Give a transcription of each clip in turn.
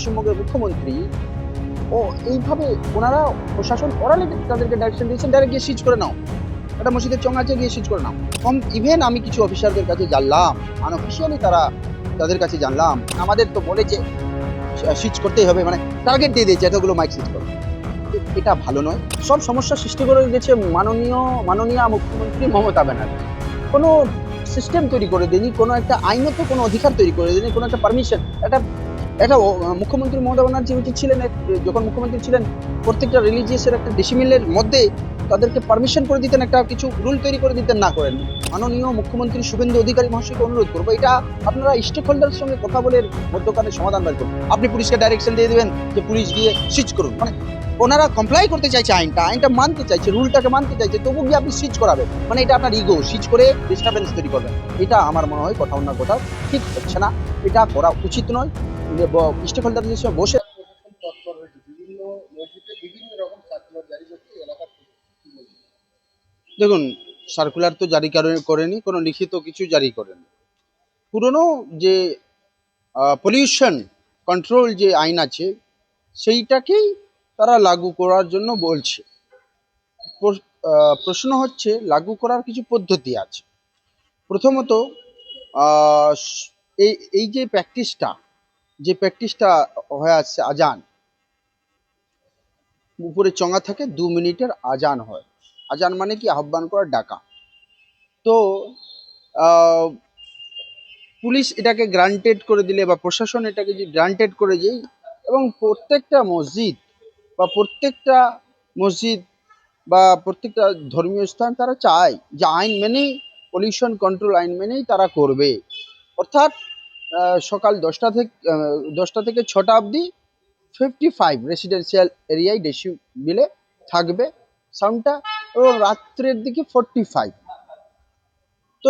পশ্চিমবঙ্গের মুখ্যমন্ত্রী ও এইভাবে ওনারা প্রশাসন ওরালি তাদেরকে ডাইরেকশন দিয়েছেন, ডাইরেক্ট গিয়ে সিজ করে নাও, একটা মসজিদের চং আছে গিয়ে সিজ করে নাও। ইভেন আমি কিছু অফিসারদের কাছে জানলাম, আনঅফিসিয়ালি তাদের কাছে জানলাম, আমাদের তো বলেছে সিজ করতেই হবে, মানে টার্গেট দিয়ে দিয়েছে এতগুলো মাইক সিজ করো। এটা ভালো নয়। সব সমস্যা সৃষ্টি করে গেছে মাননীয় মুখ্যমন্ত্রী মমতা ব্যানার্জি। কোনো সিস্টেম তৈরি করে দেয়নি, কোনো একটা আইনত কোনো অধিকার তৈরি করে দেয়নি, কোনো একটা পারমিশন। একটা একটা মুখ্যমন্ত্রী মমতা ব্যানার্জি উচিত ছিলেন যখন মুখ্যমন্ত্রী ছিলেন প্রত্যেকটা রিলিজিয়াসের একটা ডিসিমিলের মধ্যে তাদেরকে পারমিশন করে দিতেন, একটা কিছু রুল তৈরি করে দিতেন, না করেন। মাননীয় মুখ্যমন্ত্রী শুভেন্দু অধিকারী মহাশয়কে অনুরোধ করবো, এটা আপনারা স্টেক হোল্ডারের সঙ্গে কথা বলে মধ্যখানে সমাধান বের করুন। আপনি পুলিশকে ডাইরেকশন দিয়ে দেবেন যে পুলিশ গিয়ে সিজ করুন, মানে ওনারা কমপ্লাই করতে চাইছে, আইনটা মানতে চাইছে, রুলটাকে মানতে চাইছে, তবু গিয়ে আপনি সিজ করাবেন, মানে এটা আপনার ইগো, সিজ করে ডিস্টারবেন্স তৈরি করবেন। এটা আমার মনে হয় কোথাও না কোথাও ঠিক হচ্ছে না, এটা করা উচিত নয়। স্টেক হোল্ডারদের সঙ্গে বসে তৎপর হয়েছে, বিভিন্ন মসজিদে বিভিন্ন রকম সার্কুলার জারি করছে এলাকার থেকে। কি বলবেন? দেখুন, সার্কুলার তো জারি করেনি, কোনো লিখিত কিছু জারি করেনি। পুরনো যে পলিউশন কন্ট্রোল যে আইন আছে সেইটাকেই তারা লাগু করার জন্য বলছে। প্রশ্ন হচ্ছে লাগু করার কিছু পদ্ধতি আছে। প্রথমত, আহ, স- এই এই যে প্র্যাকটিসটা হয়ে আসছে, আজান উপরে চঙা থাকে, 2 মিনিটের আজান হয়। আজান মানে কি? আহ্বান করা, ডাকা। তো আহ, পুলিশ এটাকে গ্রান্টেড করে দিলে বা প্রশাসন এটাকে যদি গ্রান্টেড করে দেয়, এবং প্রত্যেকটা মসজিদ বা প্রত্যেকটা ধর্মীয় স্থান তারা চায় যে আইন মেনেই, পলিউশন কন্ট্রোল আইন মেনেই তারা করবে। অর্থাৎ সকাল 10টা থেকে 6টা অবধি 55 রেসিডেন্সিয়াল এরিয়ায় ডেসিবেলে থাকবে সাউন্ডটা, এবং রাত্রের দিকে 45। তো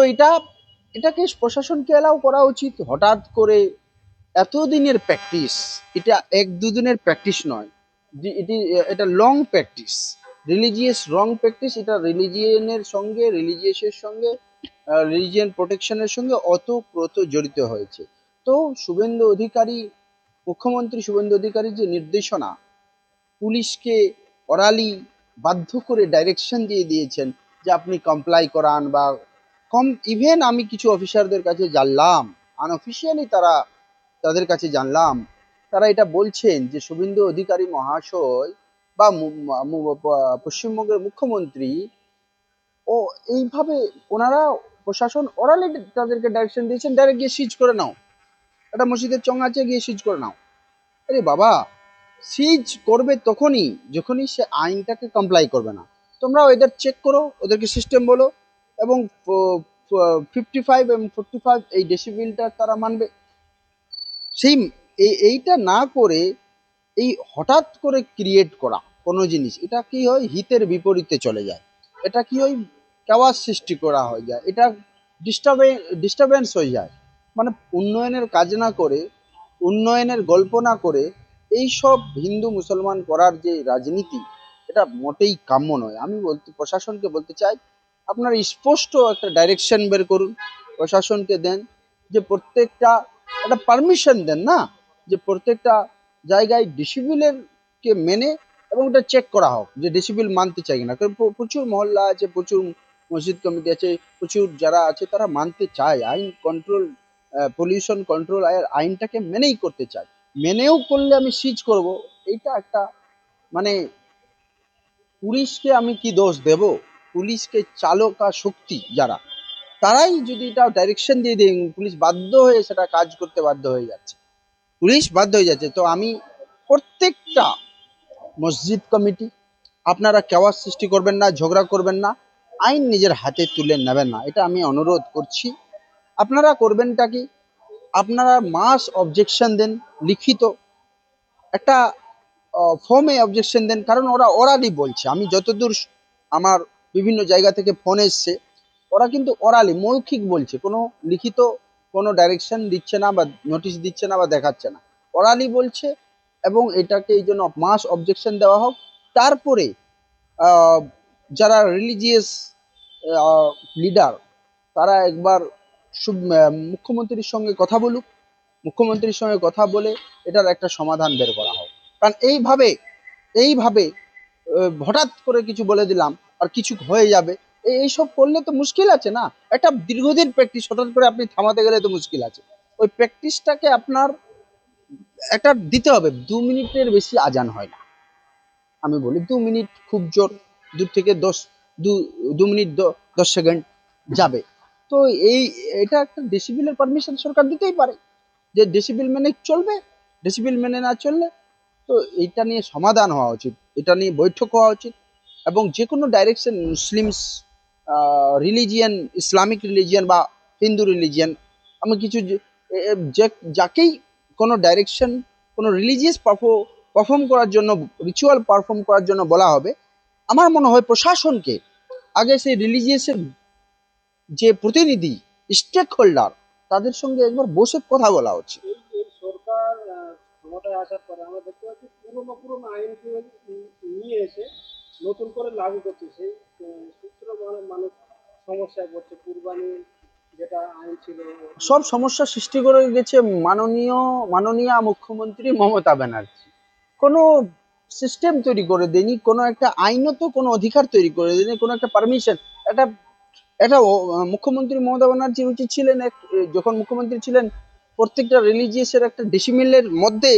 এটাকে প্রশাসনকে এলাও করা উচিত। হঠাৎ করে এতদিনের প্র্যাকটিস, এটা 1-2 দিনের প্র্যাকটিস নয়, এটা লং প্র্যাকটিস, রং প্র্যাকটিস। এটা রিলিজিয়াসের সঙ্গে রিলিজিয়ান প্রোটেকশনের সঙ্গে ওতপ্রোত জড়িত হয়েছে। তো মুখ্যমন্ত্রী শুভেন্দু অধিকারীর যে নির্দেশনা, পুলিশকে অরালি বাধ্য করে ডাইরেকশন দিয়ে দিয়েছেন যে আপনি কমপ্লাই করান, বা ইভেন আমি কিছু অফিসারদের কাছে জানলাম, আনঅফিসিয়ালি তাদের কাছে জানলাম, তারা এটা বলছেন যে শুভেন্দু অধিকারী মহাশয় বা পশ্চিমবঙ্গের মুখ্যমন্ত্রী ও এইভাবে ওনারা প্রশাসন ওরালি তাদেরকে ডাইরেকশন দিয়েছেন, ডাইরেক্ট গিয়ে সিজ করে নাও, একটা মসজিদের চং আছে গিয়ে সিজ করে নাও। আরে বাবা, সিজ করবে তখনই যখনই সে আইনটাকে কমপ্লাই করবে না। তোমরা ওদের চেক করো, ওদেরকে সিস্টেম বলো, এবং 55 এবং 45 এই ডেসিবেলটা তারা মানবে। সেই এইটা না করে এই হঠাৎ করে ক্রিয়েট করা কোনো জিনিস, এটা কি হয়, হিতের বিপরীতে চলে যায়। এটা কি হয়, চাওয়ার সৃষ্টি করা হয়ে যায়, এটা ডিস্টারবেন্স হয়ে যায়। মানে উন্নয়নের কাজ না করে, উন্নয়নের গল্প না করে, এই সব হিন্দু মুসলমান করার যে রাজনীতি, এটা মোটেই কাম্য নয়। আমি প্রশাসনকে বলতে চাই, আপনারা স্পষ্ট একটা ডাইরেকশন বের করুন, প্রশাসনকে দেন যে প্রত্যেকটা একটা পারমিশন দেন না, যে প্রত্যেকটা জায়গায় ডিসিপ্লিনের কে মেনে, এবং এটা চেক করা হোক যে ডিসিপ্লিন মানতে চাই না। কারণ প্রচুর মহল্লা আছে, প্রচুর মসজিদ কমিটি আছে, প্রচুর যারা আছে তারা মানতে চায় আইন কন্ট্রোল, পলিউশন কন্ট্রোল আইনটাকে মেনেই করতে চায়। মেনেও করলে আমি সিজ করব, এইটা একটা, মানে পুলিশকে আমি কি দোষ দেব? পুলিশকে চালকা শক্তি যারা, তারাই যদি এটা ডাইরেকশন দিয়ে দেয়, পুলিশ বাধ্য হয়ে সেটা কাজ করতে বাধ্য হয়ে যাচ্ছে, পুলিশ বাধ্য হয়ে যাচ্ছে। তো আমি প্রত্যেকটা মসজিদ কমিটি, আপনারা কেওয়াস সৃষ্টি করবেন না, ঝগড়া করবেন না, আইন নিজের হাতে তুলে নেবেন না, এটা আমি অনুরোধ করছি। আপনারা করবেনটা কি, আপনারা মাস অবজেকশন দেন, লিখিত একটা ফর্মে অবজেকশন দেন। কারণ ওরা ওরালি বলছে, আমি যতদূর আমার বিভিন্ন জায়গা থেকে ফোন এসছে, ওরা কিন্তু ওরালি মৌখিক বলছে, কোনো লিখিত কোনো ডাইরেকশন দিচ্ছে না, বা নোটিশ দিচ্ছে না, বা দেখাচ্ছে না, ওরালি বলছে। এবং এটাকে এই জন্য মাস অবজেকশন দেওয়া হোক। তারপরে আহ, যারা রিলিজিয়াস লিডার, তারা একবার মুখ্যমন্ত্রীর সঙ্গে কথা বলুক, মুখ্যমন্ত্রীর সঙ্গে কথা বলে এটার একটা সমাধান বের করা হোক। কারণ এইভাবে হঠাৎ করে কিছু বলে দিলাম আর কিছু হয়ে যাবে, এইসব করলে তো মুশকিল আছে না। একটা দীর্ঘদিন প্র্যাকটিস হঠাৎ করে আপনি থামাতে গেলে তো মুশকিল আছে। ওই প্র্যাকটিসটাকে আপনার একটা দিতে হবে। 2 মিনিটের বেশি আজান হয় না। আমি বলি 2 মিনিট খুব জোর, দূর থেকে দু 2 মিনিট 10 সেকেন্ড যাবে। তো এই এটা একটা ডেসিবেলের পারমিশন সরকার দিতেই পারে, যে ডেসিবেল মেনে চলবে। ডেসিবেল মেনে না চললে তো এটা নিয়ে সমাধান হওয়া উচিত, এটা নিয়ে বৈঠক হওয়া উচিত। এবং যে কোনো direction, Muslims religion, Islamic religion বা হিন্দু রিলিজিয়ান, আমি কিছু যাকেই কোনো ডাইরেকশন, কোনো রিলিজিয়াস পারফর্ম করার জন্য, রিচুয়াল পারফর্ম করার জন্য বলা হবে, আমার মনে হয় প্রশাসনকে আগে সেই রিলিজিয়াসের যে প্রতিনিধি, স্টেক হোল্ডার, তাদের সঙ্গে একবার বসে কথা বলা উচিত। এই সরকার ক্ষমতায় আসার পরে আমরা দেখতে পাচ্ছি পুরোনো পুরোনো আইনকে নিয়ে এসে নতুন করে লাগু করছে। সেই সূত্র মানুষ সমস্যায় পড়ছে। কুরবানি যেটা আইন ছিল, সব সমস্যা সৃষ্টি করে গেছে মাননীয় মুখ্যমন্ত্রী মমতা ব্যানার্জি। কোনো সিস্টেম তৈরি করে দেয়নি, কোনো একটা আইনত কোনো অধিকার তৈরি করে দেয়নি, কোনো একটা পারমিশন। এটা এটা মুখ্যমন্ত্রী মমতা ব্যানার্জির উচিত ছিলেন যখন মুখ্যমন্ত্রী ছিলেন প্রত্যেকটা রিলিজিয়াসের একটা ডেসিমেলের মধ্যে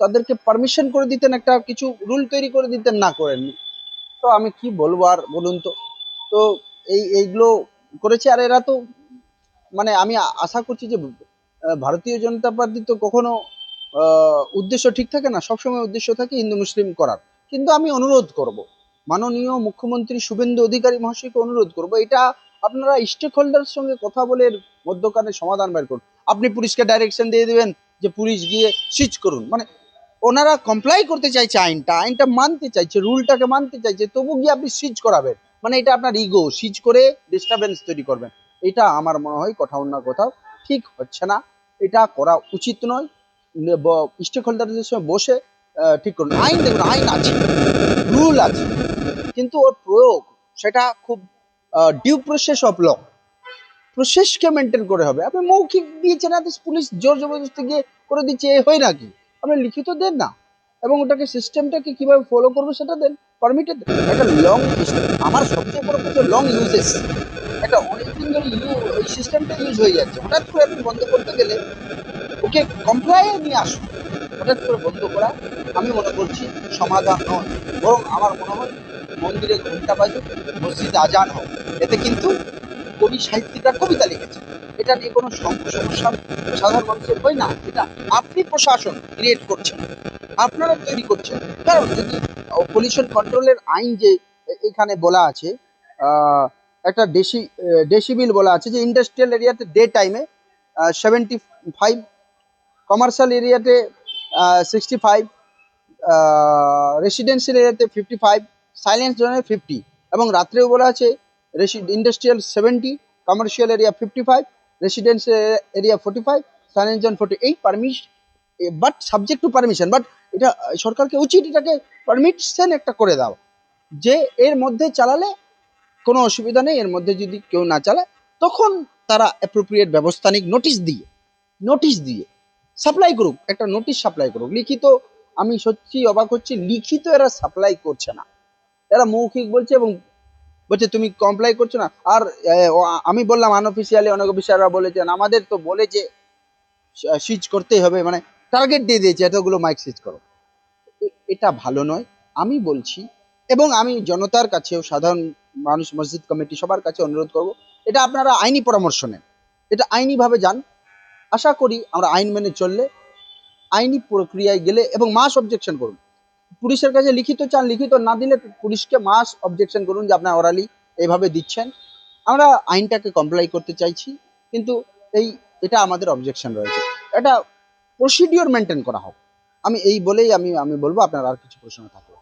তাদেরকে পারমিশন করে দিতেন, একটা কিছু রুল তৈরি করে দিতেন, না করেননি। তো আমি কি বলবো আর বলুন তো। তো এইগুলো করেছে। আর এরা তো মানে আমি আশা করছি যে ভারতীয় জনতা পার্টি তো কখনো উদ্দেশ্য ঠিক থাকে না, সবসময় উদ্দেশ্য থাকে হিন্দু মুসলিম করার। কিন্তু আমি অনুরোধ করব, মাননীয় মুখ্যমন্ত্রী শুভেন্দু অধিকারী মহাশয়কে অনুরোধ করব, এটা আপনারা স্টেক হোল্ডারের সঙ্গে কথা বলে এর মধ্যখানে সমাধান বের করুন। আপনি পুলিশকে ডাইরেকশন দিয়ে দেবেন যে পুলিশ গিয়ে সিজ করুন, মানে ওনারা কমপ্লাই করতে চাইছে, আইনটা মানতে চাইছে, রুলটাকে মানতে চাইছে, তবু গিয়ে আপনি সিজ করাবেন, মানে এটা আপনার ইগো, সিজ করে ডিস্টারবেন্স তৈরি করবেন। এটা আমার মনে হয় কোথাও না কোথাও ঠিক হচ্ছে না, এটা করা উচিত নয়। স্টেক হোল্ডারদের সঙ্গে বসে ঠিক করুন। আইন দেখুন, আইন আছে, রুল আছে, কিন্তু ওর প্রয়োগ সেটা খুব ডিউ প্রসেস অফ ল, প্রসেসকে মেনটেন করে হবে। আপনি মৌখিক দিয়েছেন, আদেশ পুলিশ জোর জবরদস্তি গিয়ে করে দিচ্ছে, এ হয় নাকি? আপনি লিখিত দেন না, এবং ওটাকে সিস্টেমটাকে কিভাবে ফলো করবে সেটা দেন, পারমিটেড। একটা লং, আমার সবচেয়ে বড় কথা লং ইউজেস, একটা অনেকদিন ধরে এই সিস্টেমটা ইউজ হয়ে যাচ্ছে, হঠাৎ করে আপনি বন্ধ করতে গেলে ওকে কমপ্লাই নিয়ে আসুন। হঠাৎ করে বন্ধ করা আমি মনে করছি সমাধান নয়, বরং আমার মনে হয় মন্দিরে ঘন্টা বাজুক, মসজিদে আজান হোক। এতে কিন্তু কবি সাহিত্যিকরা কবিতা লিখেছে, এটা নিয়ে কোনো সমস্যা সাধারণ মানুষের হয় না। এটা আপনি প্রশাসন ক্রিয়েট করছেন, আপনারা তৈরি করছেন। কারণ যদি পলিউশন কন্ট্রোলের আইন যে এখানে বলা আছে, একটা ডেসিবিল বলা আছে যে ইন্ডাস্ট্রিয়াল এরিয়াতে ডে টাইমে 75, কমার্শিয়াল এরিয়াতে 65, রেসিডেন্সিয়াল এরিয়াতে 55, সাইলেন্স জোনে 50, এবং রাত্রেও বলা আছে industrial 70, commercial area 55, residential area 45, silence zone 40। এই permission, but subject to permission, but এটা সরকারকে উচিত এটাকে পারমিশন একটা করে দাও, যে এর মধ্যে চালালে কোনো অসুবিধা নেই, এর মধ্যে যদি কেউ না চালায় তখন তারা অ্যাপ্রোপ্রিয়েট ব্যবস্থা নিক, নোটিশ দিয়ে সাপ্লাই করুক, একটা নোটিশ সাপ্লাই করুক লিখিত। আমি সত্যি অবাক হচ্ছি, লিখিত এরা সাপ্লাই করছে না, এরা মৌখিক বলছে, এবং বলছে তুমি কমপ্লাই করছো না। আর আমি বললাম আনঅফিসিয়ালি, অনেক অফিসাররা বলেছেন আমাদের তো বলেছে সিজ করতেই হবে, মানে টার্গেট দিয়ে দিয়েছে এতগুলো মাইক সিজ করো। এটা ভালো নয়, আমি বলছি। এবং আমি জনতার কাছেও, সাধারণ মানুষ, মসজিদ কমিটি সবার কাছে অনুরোধ করব, এটা আপনারা আইনি পরামর্শ নেন, এটা আইনিভাবে যান। আশা করি আমরা আইন মেনে চললে, আইনি প্রক্রিয়ায় গেলে, এবং মাস অবজেকশন করুন। পুলিশের কাছে লিখিত চান, লিখিত না দিলে পুলিশকে মাস অবজেকশন করুন যে আপনার অরালি এইভাবে দিচ্ছেন। আমরা আইনটাকে কমপ্লাই করতে চাইছি, কিন্তু এটা আমাদের অবজেকশন রয়েছে, এটা প্রসিডিওর মেনটেন করা হোক। আমি এই বলেই আমি বলবো, আপনার আর কিছু প্রশ্ন থাকলে।